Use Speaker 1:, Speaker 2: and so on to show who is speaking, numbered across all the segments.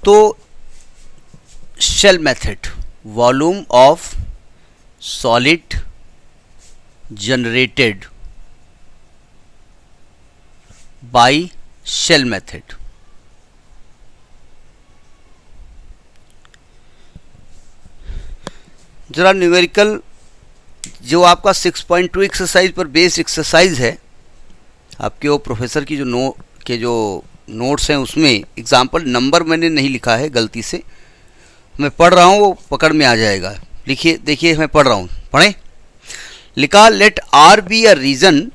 Speaker 1: तो shell method, volume of solid generated by shell method. जरा numerical जो आपका 6.2 एक्सरसाइज पर बेस्ड एक्सरसाइज है, आपके वो प्रोफेसर की जो नोट्स हैं उसमें एग्जाम्पल नंबर मैंने नहीं लिखा है, गलती से मैं पढ़ रहा हूँ, वो पकड़ में आ जाएगा। लिखिए, देखिए मैं पढ़ रहा हूँ, पढ़ें। लिखा let R be a region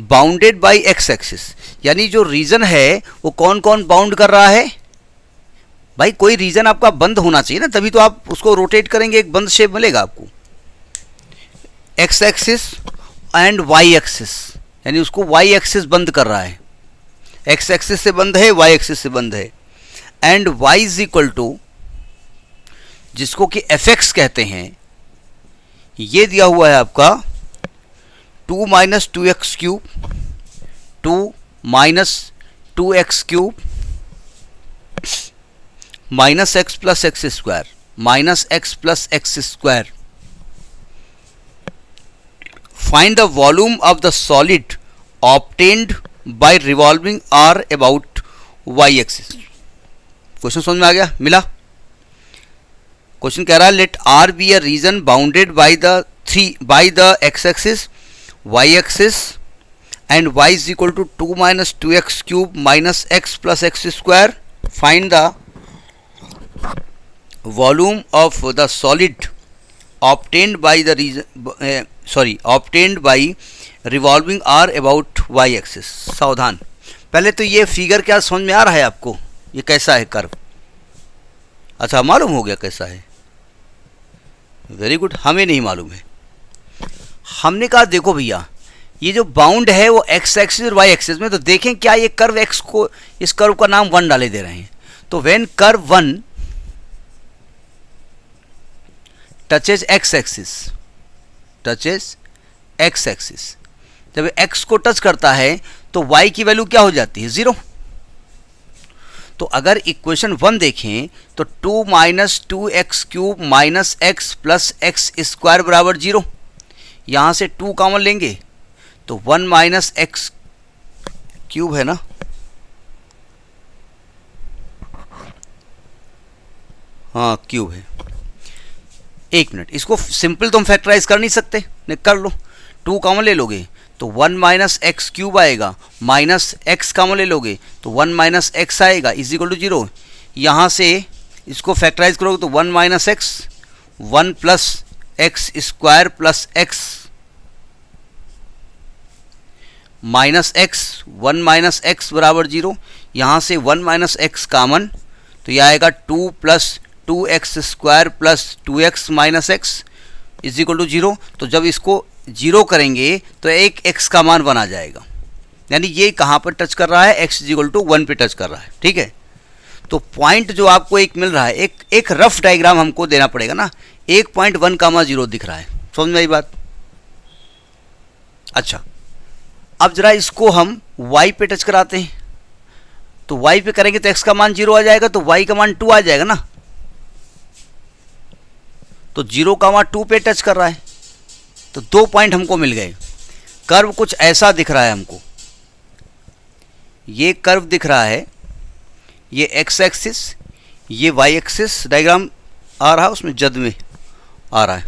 Speaker 1: bounded by x axis, यानी जो रीजन है वो कौन कौन बाउंड कर रहा है। भाई कोई रीजन आपका बंद होना चाहिए ना, तभी तो आप उसको रोटेट करेंगे, एक बंद शेप मिलेगा आपको। X axis and y axis, यानी उसको वाई एक्सिस बंद कर रहा है, एक्स एक्सिस से बंद है, वाई एक्सिस से बंद है। And y is equal to, जिसको कि एफ एक्स कहते हैं, ये दिया हुआ है आपका 2 minus 2x cube, 2 minus 2x cube minus x plus x square minus x plus x square. Find the volume of the solid obtained by revolving R about y axis. Question समझ में आ गया, मिला। क्वेश्चन कह रहा है let R be a region bounded by the x axis, y axis and y is equal to 2 minus 2x cube minus x plus x square. Find the volume of the solid obtained by the obtained by revolving r about y axis। सावधान, पहले तो ये figure क्या समझ में आ रहा है आपको, ये कैसा है कर्व? अच्छा, मालूम हो गया कैसा है, वेरी गुड। हमें नहीं मालूम है, हमने कहा देखो भैया ये जो बाउंड है वो एक्स एक्सिस और वाई एक्सिस में, तो देखें क्या ये कर्व एक्स को, इस कर्व का नाम 1 डाले दे रहे हैं। तो when curve 1 touches x axis, जब x को टच करता है तो y की वैल्यू क्या हो जाती है, 0। तो अगर इक्वेशन 1 देखें तो 2 minus 2x cube minus x plus x square बराबर 0। यहां से 2 कॉमन लेंगे तो 1 माइनस एक्स क्यूब है ना, हाँ क्यूब है। एक मिनट, इसको सिंपल तो हम फैक्टराइज कर नहीं सकते, नहीं कर लो, 2 कॉमन ले लोगे तो 1 माइनस एक्स क्यूब आएगा, माइनस एक्स कॉमन ले लोगे तो 1 माइनस एक्स आएगा, इज इक्वल टू 0। यहाँ से इसको फैक्टराइज करोगे तो 1 minus x, 1 plus x square plus x minus x, 1 minus x बराबर 0। यहाँ से 1 माइनस एक्स कॉमन तो यह आएगा 2 plus 2x square plus 2x minus x is equal to 0। तो जब इसको 0 करेंगे तो एक x का मान बना जाएगा, यानी ये कहाँ पर टच कर रहा है, x इज इक्वल टू 1 पे टच कर रहा है, ठीक है। तो पॉइंट जो आपको एक मिल रहा है, एक रफ डायग्राम हमको देना पड़ेगा ना, 1.1, 0 दिख रहा है, समझ में आई बात। अच्छा, अब जरा इसको हम y पे टच कराते हैं, तो y पे करेंगे तो x का मान 0 आ जाएगा, तो y का मान 2 आ जाएगा ना। तो 0, 2 पे टच कर रहा है, तो 2 पॉइंट हमको मिल गए। कर्व कुछ ऐसा दिख रहा है हमको, ये कर्व दिख रहा है, ये एक्स एक्सिस, ये वाई एक्सिस डायग्राम आ रहा है, उसमें जद में आ रहा है,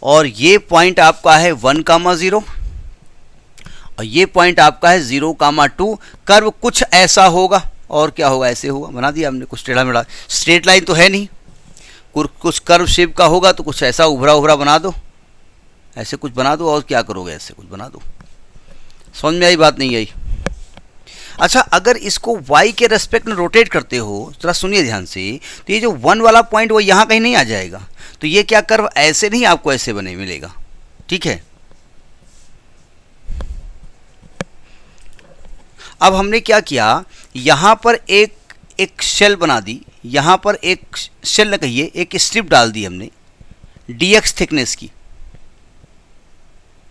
Speaker 1: और ये पॉइंट आपका है 1, 0 और ये पॉइंट आपका है 0, 2। कर्व कुछ ऐसा होगा, और क्या होगा, ऐसे होगा, बना दिया हमने, कुछ टेढ़ा मेढ़ा, स्ट्रेट लाइन तो है नहीं, कुछ कर्व शेप का होगा, तो कुछ ऐसा उभरा उभरा बना दो, ऐसे कुछ बना दो, और क्या करोगे, ऐसे कुछ बना दो। समझ में आई बात, नहीं आई? अच्छा, अगर इसको y के रेस्पेक्ट में रोटेट करते हो, जरा सुनिए ध्यान से, तो ये जो 1 वाला पॉइंट वो यहाँ कहीं नहीं आ जाएगा, तो ये क्या कर्व ऐसे नहीं, आपको ऐसे बने मिलेगा, ठीक है। अब हमने क्या किया, यहाँ पर एक शेल बना दी, यहाँ पर एक शेल न कहिए, एक स्ट्रिप डाल दी हमने dx थिकनेस की,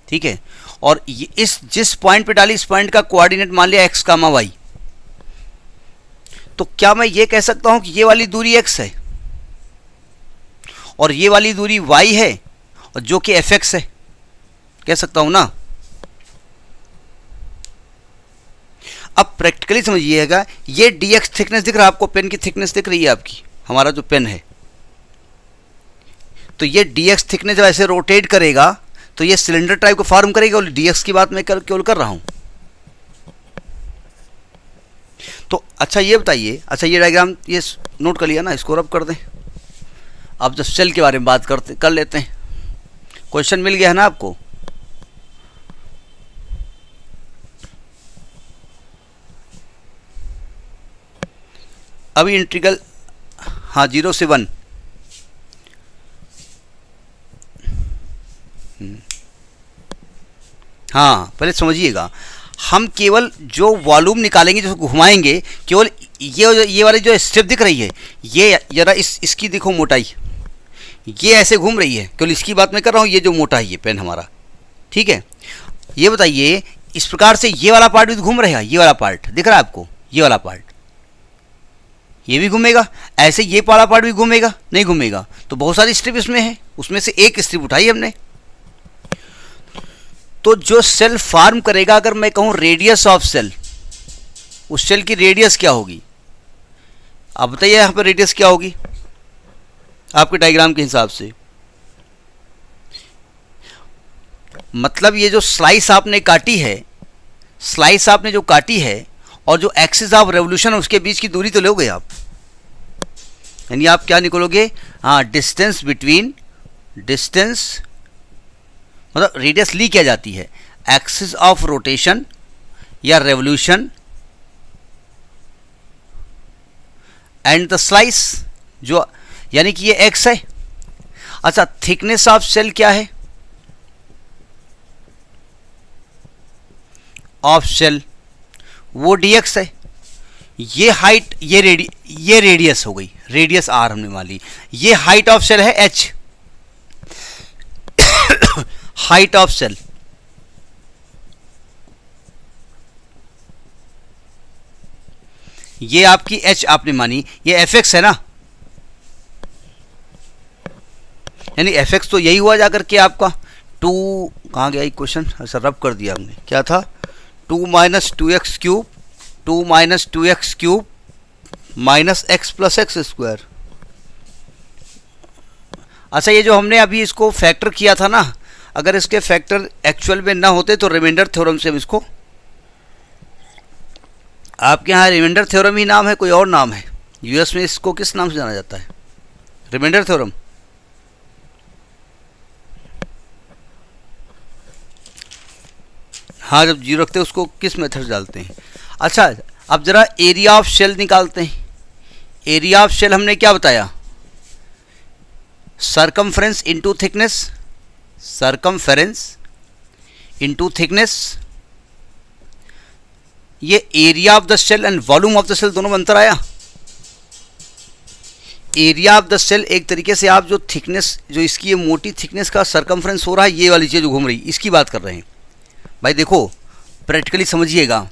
Speaker 1: ठीक है। और इस जिस पॉइंट पे डाली, इस पॉइंट का कोऑर्डिनेट मान लिया x, y। तो तो क्या मैं ये कह सकता हूं कि ये वाली दूरी x है और ये वाली दूरी y है और जो कि fx है, कह सकता हूं ना। अब प्रैक्टिकली समझिएगा, ये dx थिकनेस दिख रहा है आपको, पेन की थिकनेस दिख रही है आपकी, हमारा जो पेन है, तो ये dx थिकनेस जब ऐसे रोटेट करेगा तो ये सिलेंडर टाइप को फॉर्म करेगा, और dx की बात मैं केवल कर रहा हूं। तो अच्छा ये बताइए, अच्छा ये डायग्राम ये नोट कर लिया ना, इसको रब कर दें। अब जब सेल के बारे में बात कर लेते हैं, क्वेश्चन मिल गया है ना आपको। अभी इंटीग्रल, हाँ 0 से 1, हाँ पहले समझिएगा, हम केवल जो वॉल्यूम निकालेंगे, जो घुमाएंगे, केवल ये वाली जो स्टेप दिख रही है, ये जरा इसकी देखो मोटाई, ये ऐसे घूम रही है, केवल इसकी बात मैं कर रहा हूँ, ये जो मोटा है ये पेन हमारा, ठीक है। ये बताइए, इस प्रकार से ये वाला पार्ट भी घूम रहेगा, ये वाला पार्ट दिख रहा है आपको, ये वाला पार्ट, ये भी घूमेगा, ऐसे ये वाला पार्ट भी घूमेगा, नहीं घूमेगा। तो बहुत सारी स्ट्रिप इसमें है, उसमें से एक स्ट्रिप उठाई हमने। तो जो सेल फॉर्म करेगा, अगर मैं कहूं रेडियस ऑफ सेल, उस सेल की रेडियस क्या होगी? आप बताइए यहां पर रेडियस क्या होगी आपके डायग्राम के हिसाब से। मतलब ये जो स्लाइस आपने काटी है, स्लाइस आपने जो काटी है, और जो एक्सिस ऑफ रेवोल्यूशन उसके बीच की दूरी तो लोगे आप, यानी आप क्या निकलोगे, हाँ डिस्टेंस बिटवीन, डिस्टेंस मतलब रेडियस ली क्या जाती है, एक्सिस ऑफ रोटेशन या रेवोल्यूशन एंड द स्लाइस, जो यानी कि ये x है। अच्छा, थिकनेस ऑफ सेल क्या है, ऑफ सेल वो dx है। ये हाइट, ये रेडियस हो गई, रेडियस r हमने मान ली। ये हाइट ऑफ सेल है h, हाइट ऑफ सेल। ये आपकी h आपने मानी, ये fx है ना, यानी fx तो यही हुआ जाकर के आपका 2, कहाँ गया क्वेश्चन, अच्छा रब कर दिया हमने, क्या था 2 minus 2x cube, 2 minus 2x cube minus x plus x square. अच्छा, ये जो हमने अभी इसको फैक्टर किया था ना, अगर इसके फैक्टर एक्चुअल में ना होते तो रिमाइंडर थ्योरम से हम इसको, आपके यहाँ रिमाइंडर थ्योरम ही नाम है, कोई और नाम है? यूएस में इसको किस नाम से जाना जाता है? Remainder theorem. हाँ, जब जीरो रखते हैं उसको किस मेथड डालते हैं? अच्छा, अब जरा एरिया ऑफ शेल निकालते हैं। एरिया ऑफ शेल हमने क्या बताया, circumference into thickness, circumference into thickness. ये area of the shell and volume of the shell दोनों में अंतर आया। एरिया ऑफ द सेल एक तरीके से आप जो थिकनेस, जो इसकी ये मोटी थिकनेस का सरकमफ्रेंस हो रहा है, ये वाली चीज़ जो घूम रही, इसकी बात कर रहे हैं। भाई देखो, प्रैक्टिकली समझिएगा,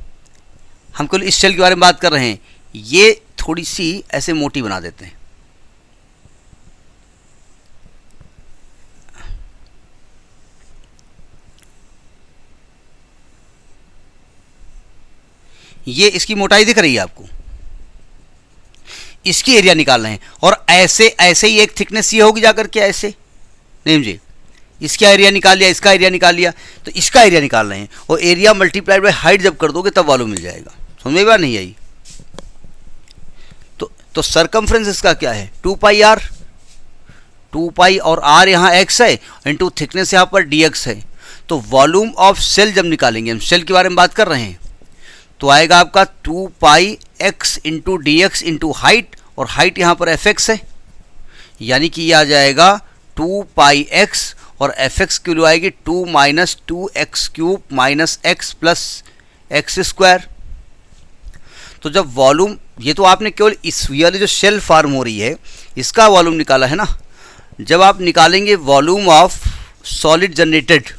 Speaker 1: हम केवल इस सेल के बारे में बात कर रहे हैं, ये थोड़ी सी ऐसे मोटी बना देते हैं। ये इसकी मोटाई दिख रही है आपको, इसकी एरिया निकाल रहे हैं, और ऐसे ऐसे ही एक थिकनेस ये होगी जाकर के ऐसे, नहीं मुझे इसका एरिया निकाल लिया, इसका एरिया निकाल लिया, तो इसका एरिया निकाल रहे हैं, और एरिया मल्टीप्लाइड बाय हाइट जब कर दोगे तब वॉल्यूम मिल जाएगा। समझ में बात नहीं आई? तो सरकमफ्रेंस इसका क्या है, 2 पाई आर, 2 पाई और r यहाँ x है, इंटू थिकनेस यहाँ पर dx है। तो वॉल्यूम ऑफ सेल जब निकालेंगे, हम सेल के बारे में बात कर रहे हैं, तो आएगा आपका 2 पाई x into D x into height, और हाइट यहाँ पर fx है, यानी कि ये आ जाएगा 2 पाई x, और fx की वैल्यू आएगी 2 minus 2x cube minus x plus x square. तो जब वॉल्यूम, ये तो आपने केवल इस वाली जो शेल फॉर्म हो रही है इसका वॉल्यूम निकाला है ना, जब आप निकालेंगे volume of solid generated,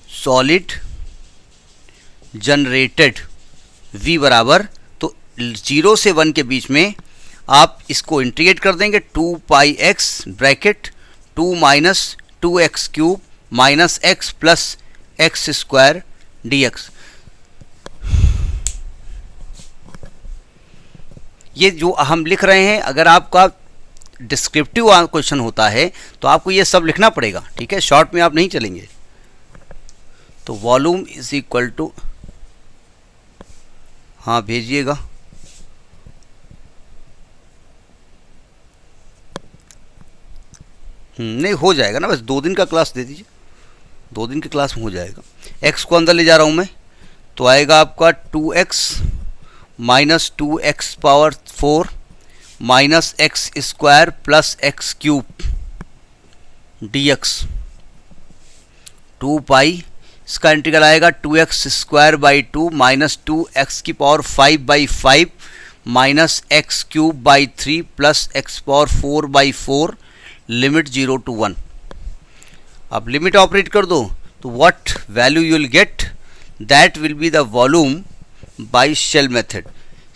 Speaker 1: solid generated V बराबर, तो 0 से 1 के बीच में आप इसको इंटीग्रेट कर देंगे 2 pi x bracket 2 minus 2x cube minus x plus x square dx। ये जो हम लिख रहे हैं, अगर आपका डिस्क्रिप्टिव क्वेश्चन होता है तो आपको ये सब लिखना पड़ेगा, ठीक है, शॉर्ट में आप नहीं चलेंगे। तो वॉल्यूम इज इक्वल टू, हाँ भेजिएगा, नहीं हो जाएगा ना, बस 2 दिन का क्लास दे दीजिए, 2 दिन की क्लास में हो जाएगा। x को अंदर ले जा रहा हूँ मैं, तो आएगा आपका 2x minus 2x power 4 minus x square plus x cube dx 2 पाई, इसका इंटीग्रल आएगा 2x square by 2 minus 2x की power 5 by 5 minus x cube by 3 plus x power 4 by 4 limit 0 to 1। अब लिमिट ऑपरेट कर दो तो what value you will get, that will be the volume by shell method.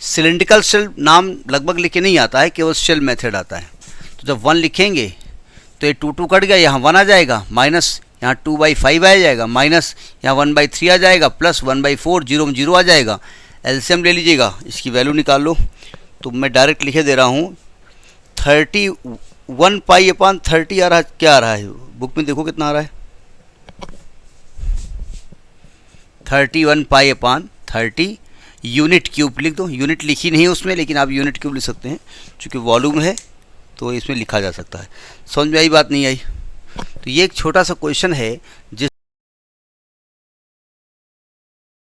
Speaker 1: Cylindrical shell नाम लगभग लिखे नहीं आता है, केवल शेल मेथड आता है। तो जब 1 लिखेंगे तो ये 2 2 कट गया, यहाँ 1 आ जाएगा, माइनस यहाँ 2/5 आ जाएगा, माइनस यहाँ 1/3 आ जाएगा, प्लस 1/4, 0 में 0 आ जाएगा। एलसीएम ले लीजिएगा, इसकी वैल्यू निकाल लो। तो मैं डायरेक्ट लिखे दे रहा हूँ 31 पाई अपान 30 आ रहा है, क्या आ रहा है बुक में देखो कितना आ रहा है, 31 पाई अपान 30 यूनिट क्यूब लिख दो। यूनिट लिखी नहीं है उसमें, लेकिन आप यूनिट क्यूब लिख सकते हैं, चूँकि वॉल्यूम है तो इसमें लिखा जा सकता है। समझ में आई बात, नहीं आई? तो ये एक छोटा सा क्वेश्चन है जिस